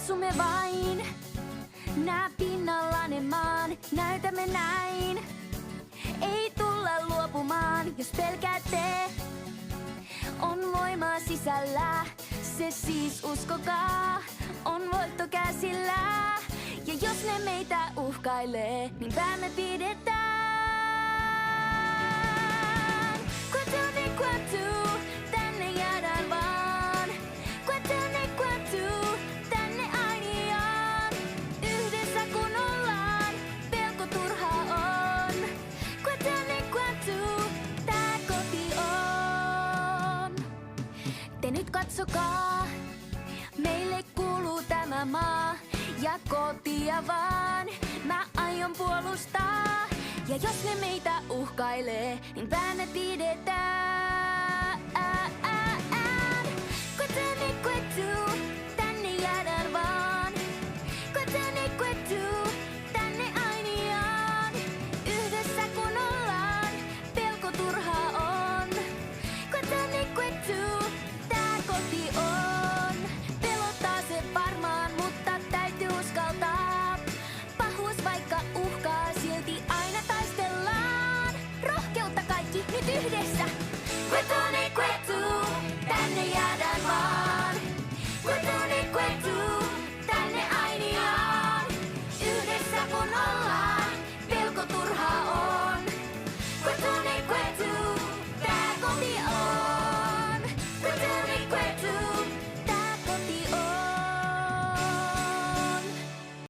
Kutsumme vain, nää pinnallanne maan, näytämme näin. Ei tulla luopumaan, jos pelkäätte. On voimaa sisällä, se siis uskokaa. On voitto käsillä, ja jos ne meitä uhkailee, niin päämme pidetään. Quatuni quatu, tänne jäädään vaan. Quatuni quatu, tänne ainiaan. Yhdessä kun ollaan, pelko turhaa on. Quatuni quatu, tää koti on. Te nyt katsokaa, meille kuuluu tämä maa ja kotia vaan. Mä aion puolustaa, ja jos ne meitä uhkailee, niin päämme pidetään. Quatuni quatu, tänne jäädään vaan. Quatuni quatu, tänne ainiaan. Yhdessä kun ollaan, pelko turhaa on. Quatuni quatu, tää koti on. Pelottaa se varmaan, mutta täytyy uskaltaa. Pahuus vaikka uhkaa, silti aina taistellaan. Rohkeutta kaikki nyt yhdessä. Quatuni